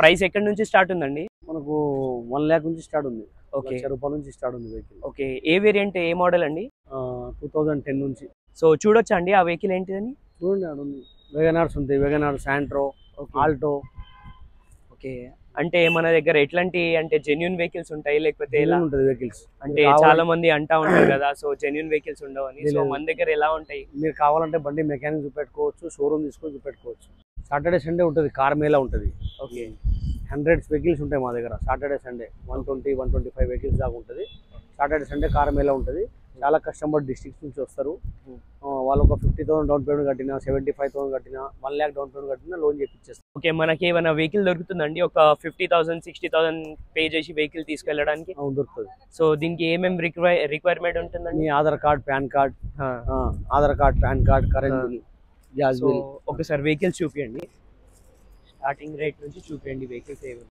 Price ఎక్కడి నుంచి start ఉందండి? మనకు 1 lakh నుంచి స్టార్ట్ ఉంది. ఓకే. ₹1,00,000 నుంచి స్టార్ట్ ఉంది వెహికల్. ఓకే. ఏ వేరియంట్, ఏ మోడల్ అండి? 2010 నుంచి. సో చూడొచ్చా అండి ఆ వెహికల్ ఏంటిదని? చూడండి ఆడ ఉంది. వేగనార్స్ ఉంటాయి, వేగనార్, శాంట్రో, ఆల్టో. ఓకే. అంటే మన దగ్గర ఎట్లాంటి అంటే జెన్యూన్ వెహికల్స్ ఉంటాయి లేకపోతే ఎలా ఉంటుంది వెహికల్స్? అంటే చాలా మంది అంటా ఉంటారు కదా, సో జెన్యూన్ వెహికల్స్ ఉండవని. సో మన దగ్గర ఎలా ఉంటాయి? మీరు కావాలంటే బండి మెకానిక్ చూపెట్టుకోవచ్చు, షోరూమ్ తీసుకొని చూపెట్టుకోవచ్చు. సాటర్డే సండే ఉంటుంది, కార్ మేళా ఉంటుంది. ఓకే. 100 వెహికల్స్ ఉంటాయి మా దగ్గర. సాటర్డే సండే 120-125 వెహికల్స్ దాకా ఉంటుంది. సాటర్డే సండే కార్ మేళా ఉంటుంది. చాలా కస్టమర్ డిస్ట్రిక్ట్స్ నుంచి వస్తారు. వాళ్ళు ఒక 50,000 డౌన్ పేమెంట్ కట్టినా, 75,000 కట్టినా, 1 lakh డౌన్ పేమెంట్ కట్టినా లోన్ చేపిచ్చేస్తారు. ఓకే. మనకి ఏమైనా వెహికల్ దొరుకుతుందండి ఒక 50,000 60,000 పే చేసి వెహికల్ తీసుకెళ్ళడానికి? దొరుకుతుంది. సో దీనికి ఏమేమి రిక్వైర్మెంట్ ఉంటుందండి? మీ Aadhaar card, PAN card, Aadhaar card, PAN card, current bill, gas bill. ఒకసారి వెహికల్స్ చూపియండి, స్టార్టింగ్ రేట్ నుంచి చూపియండి వెహికల్స్ ఏమి.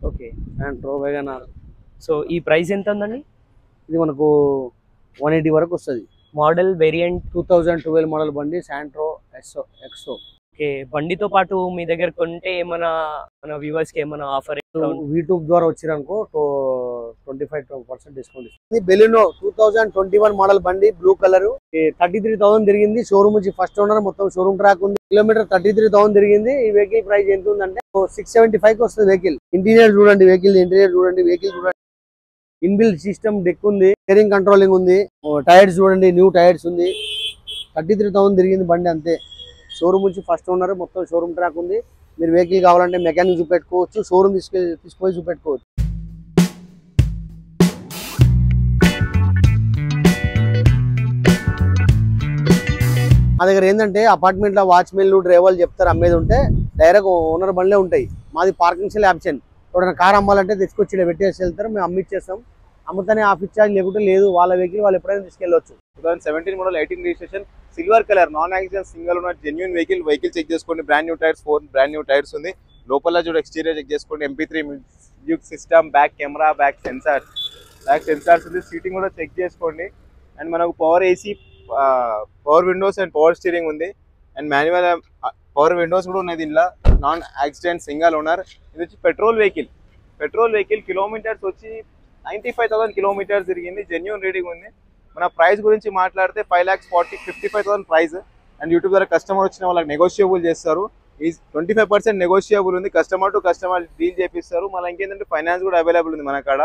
ఓకే. Santro, WagonR. సో ఈ ప్రైస్ ఎంత ఉందండి? ఇది మనకు 180 వరకు వస్తుంది. మోడల్ వేరియంట్ 2012 మోడల్ బండి, శాంట్రో ఎక్సో. ఓకే. బండితో పాటు మీ దగ్గర కొంటే ఏమైనా మన వ్యూవర్స్ కి ఏమైనా ఆఫర్? యూట్యూబ్ ద్వారా వచ్చిరనుకో 25% డిస్కౌంట్ ఇస్తుంది. బెలినో 2021 మోడల్ బండి, బ్లూ కలర్, 33,000 తిరిగింది. షోరూమ్ నుంచి ఫస్ట్ ఓనర్, మొత్తం షోరూమ్ ట్రాక్ ఉంది. కిలోమీటర్ 33,000 తిరిగింది. ఈ వెహికల్ ప్రైస్ ఎంత ఉందంటే 675 వస్తుంది వెహికల్. ఇంటీరియర్ చూడండి, వెహికల్ ఇంటీరియర్ చూడండి, వెహికల్ చూడండి. ఇన్బిల్ట్ సిస్టమ్ డెక్ ఉంది, స్టీరింగ్ కంట్రోలింగ్ ఉంది, టైర్స్ చూడండి, న్యూ టైర్స్ ఉంది. 33,000 తిరిగింది బండి అంతే. షోరూమ్ నుంచి ఫస్ట్ ఓనర్, మొత్తం షోరూమ్ ట్రాక్ ఉంది. మీరు వెహికల్ కావాలంటే మెకానిక్ చూపెట్టుకోవచ్చు, షోరూమ్ తీసుకొని చూపెట్టుకోవచ్చు. మా దగ్గర ఏంటంటే అపార్ట్మెంట్ లో వాచ్మెన్లు, డ్రైవర్లు చెప్తారు అమ్మేది ఉంటే డైరెక్ట్ ఓనర్ బండ్లే ఉంటాయి. మాది పార్కింగ్ సెల్ ఆప్షన్. ఎవరైనా కార్ అమ్మాలంటే తెచ్చుకొచ్చి ఇలా పెట్టేసి వెళ్తారు, మేము అమ్మిచ్చేస్తాం. అమ్ముతానే ఆఫీస్ ఛార్జ్ లేకుంటే లేదు, వాళ్ళ వెహికల్ వాళ్ళు ఎప్పుడైనా తీసుకెళ్ళవచ్చు. 2017 model 18 registration, silver colour, non accident, single owner, genuine vehicle check చేసుకోండి. Brand new tyres, 4 brand new tyres ఉంది. లోపల చూడ ఎక్స్టీరియర్ చెక్ చేసుకోండి. MP3 music system, back camera, back sensors ఉంది. సీటింగ్ కూడా చెక్ చేసుకోండి. అండ్ మనకు power AC, power windows and power steering ఉంది. అండ్ మాన్యువల్ పవర్ విండోస్ కూడా ఉన్నాయి దీనిలో. Non accident, single owner. ఇది వచ్చి పెట్రోల్ వెహికల్. కిలోమీటర్స్ వచ్చి 95,000 కిలోమీటర్స్ తిరిగింది. జెన్యూన్ రీడింగ్ ఉంది. మన ప్రైస్ గురించి మాట్లాడితే 5,55,000 ప్రైస్. అండ్ యూట్యూబ్ ద్వారా కస్టమర్ వచ్చిన వాళ్ళకి నెగోషియబుల్ చేస్తారు. ఈ 25% నెగోషియబుల్ ఉంది. కస్టమర్ టు కస్టమర్ డీల్ చేపిస్తారు. మళ్ళీ ఇంకేంటంటే ఫైనాన్స్ కూడా అవైలబుల్ ఉంది మన కాడ.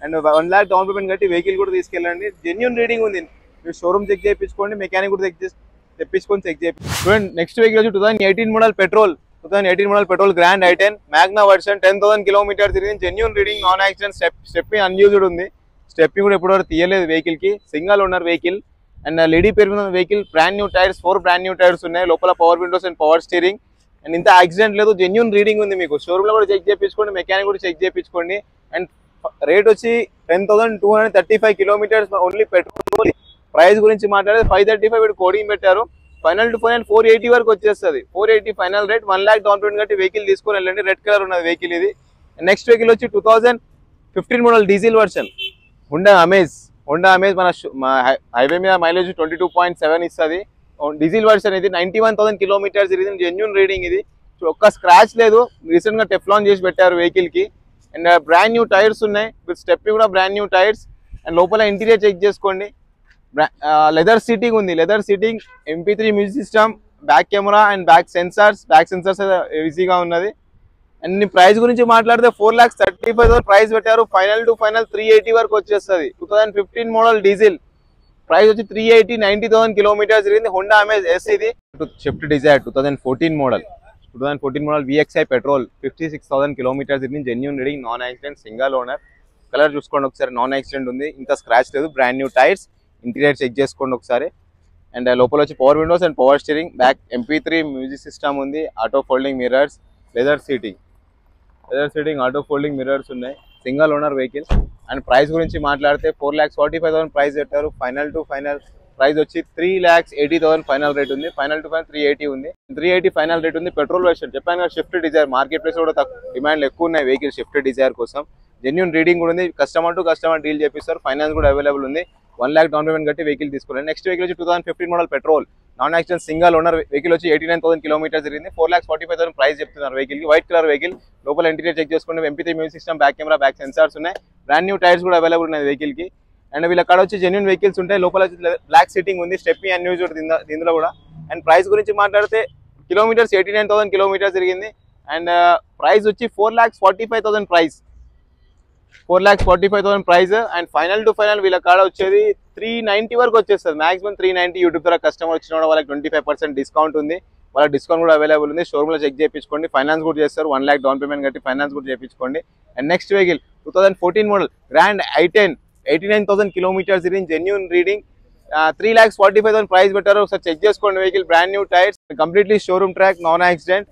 అండ్ 1 lakh డౌన్ పేమెంట్ కట్టి వెహికల్ కూడా తీసుకెళ్ళండి. జెన్యూన్ రీడింగ్ ఉంది. మీరు షోరూమ్ చెక్ చేయించుకోండి, మెకానిక్ కూడా తెప్పించుకొని చెక్ చేయండి. చూడండి, నెక్స్ట్ వెహికల్ వచ్చి 2018 model petrol grand i10 magna version, 10,000 kilometre తిరిగింది. Genuine reading, non accident, stepping unused ఉంది. స్టెప్పింగ్ కూడా ఎప్పటివరకు తీయలేదు వెహికల్ కి. Single owner vehicle. And lady పేరు మీద vehicle. Brand new tyres, 4 brand new tyres ఉన్నాయి. లోపల power windows and power steering. And ఇంత యాక్సిడెంట్ లేదు, జెన్యూన్ రీడింగ్ ఉంది. మీకు షోరూమ్ లో కూడా చెక్ చేయించుకోండి, మెకానిక్ కూడా చెక్ చేయించుకోండి. అండ్ రేట్ వచ్చి 10,235 కిలోమీటర్స్ ఓన్లీ పెట్రోల్. ప్రైస్ గురించి మాట్లాడితే 535 వీడు కోడింగ్ పెట్టారు. ఫైనల్ టు ఫైనల్ 480 వరకు వచ్చేస్తుంది. 480 final rate. 1 lakh down payment కట్టి వెహికల్ తీసుకొని వెళ్ళండి. రెడ్ కలర్ ఉన్నది వెహికల్ ఇది. నెక్స్ట్ వెహికల్ వచ్చి 2015 model diesel version, Honda amaze. మన హైవే మీద మైలేజ్ 22.7 ఇస్తుంది. డీజిల్ వర్షన్ ఇది. 91,000 కిలోమీటర్స్ ఇది. జెన్యూన్ రీడింగ్ ఇది. ఒక్క స్క్రాచ్ లేదు. రీసెంట్ గా టెఫ్లాన్ చేసి పెట్టారు వెహికల్ కి. అండ్ బ్రాండ్ న్యూ టైర్స్ ఉన్నాయి. విత్ స్టెప్ కూడా బ్రాండ్ న్యూ టైర్స్. అండ్ లోపల ఇంటీరియర్ చెక్ చేసుకోండి. లెదర్ సీటింగ్ ఉంది. MP3 music system, back camera and back sensors ఈజీగా ఉన్నది. అండ్ ప్రైస్ గురించి మాట్లాడితే 4,35,000 ప్రైస్ పెట్టారు. ఫైనల్ టు ఫైనల్ 380 వరకు వచ్చేస్తుంది. 2015 మోడల్ డీజిల్. ప్రైస్ వచ్చి 380, 90,000 కిలోమీటర్స్ తిరిగింది. హోండా అమేజ్ ఎస్ ఇది. Swift Dzire 2014 model VXI petrol, 56,000 kilometres తిరిగింది. Genuine reading, non accident, single owner. Colour చూసుకోండి ఒకసారి, నాన్ యాక్సిడెంట్ ఉంది. ఇంకా స్క్రాచ్ లేదు. Brand new tyres. Interior check చేసుకోండి ఒకసారి. అండ్ లోపల వచ్చి power windows and power steering. Back MP3 music system ఉంది. Auto folding mirrors, leather seating, auto folding mirrors ఉన్నాయి. Single owner vehicle. And price గురించి మాట్లాడితే 4,45,000 ప్రైస్ పెట్టారు. ఫైనల్ టు ఫైనల్ ప్రైస్ వచ్చి 3,80,000 ఫైనల్ రేట్ ఉంది. ఫైనల్ టు ఫైనల్ 380 ఉంది. 380 final rate ఉంది. Petrol version. చెప్పాను కదా, స్విఫ్ట్ డిజైర్. మార్కెట్ ప్లేస్ కూడా డిమాండ్లు ఎక్కువ ఉన్నాయి వెహికల్ స్విఫ్ట్ డిజైర్ కోసం. జెన్యూన్ రీడింగ్ కూడా ఉంది. కస్టమర్ టు కస్టమర్ డీల్ చేపిస్తారు. ఫైనాన్స్ కూడా అవైలబుల్ ఉంది. 1 lakh డౌన్ పేమెంట్ కట్టి వెహికల్ తీసుకోవాలి. నెక్స్ట్ వెహికల్ వచ్చి 2015 model petrol non accident single owner vehicle వచ్చి 89,000 కిలోమీటర్స్ జరిగింది. 4,45,000 ప్రైస్ చెప్తున్నారు వెహికల్ కి. వైట్ కలర్ వెహికల్, లోపల ఇంటీరియర్ చెక్ చేసుకోండి. MP3 music system, back camera, back sensors ఉన్నాయి. బ్రాండ్ న్యూ టైర్స్ కూడా అవైలబుల్ ఉన్నాయి వెహికల్ కి. అండ్ వీళ్ళ కాడ వచ్చి జెన్యూన్ వెహికల్స్ ఉంటాయి. లోపల బ్లాక్ సీటింగ్ ఉంది, స్టెప్నీ అండ్ న్యూస్ దీనిలో కూడా. అండ్ ప్రైస్ గురించి మాట్లాడితే కిలోమీటర్స్ 89,000 కిలోమీటర్స్ జరిగింది. అండ్ ప్రైస్ వచ్చి 4,45,000 price, 4,45,000 price. And final to final వీళ్ళ కాడ వచ్చేది 390 వరకు వచ్చేస్తుంది. మాక్సిమం 390. యూట్యూబ్ ద్వారా కస్టమర్ వచ్చిన వాళ్ళకి 25% డిస్కౌంట్ ఉంది. వాళ్ళ డిస్కౌంట్ కూడా అవైలబుల్ ఉంది. షోరూమ్ లో చెక్ చేయించుకోండి. ఫైనాన్స్ కూడా చేస్తారు. 1 lakh డౌన్ పేమెంట్ కట్టి ఫైనాన్స్ కూడా చేయించుకోండి. And next vehicle 2014 model grand i10, 89,000 kilometres in genuine reading. 3,45,000 price పెట్టారు. ఒకసారి చెక్ చేసుకోండి vehicle. Brand new tyres, completely showroom track, non accident,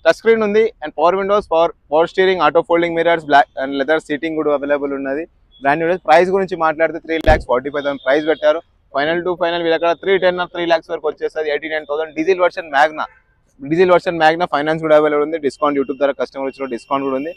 touch screen ఉంది. And power windows, power steering, auto folding mirrors, black and leather seating కూడా available ఉన్నది. Brand new tyres. Price గురించి మాట్లాడితే 3,45,000 price పెట్టారు. Final to final వీళ్ళ 310 or 3 lakhs వరకు వచ్చేస్తుంది. 89,000. Diesel version Magna finance కూడా అవైలబుల్ ఉంది. డిస్కౌంట్ యూట్యూబ్ ద్వారా కస్టమర్ వచ్చిన డిస్కౌంట్ కూడా ఉంది.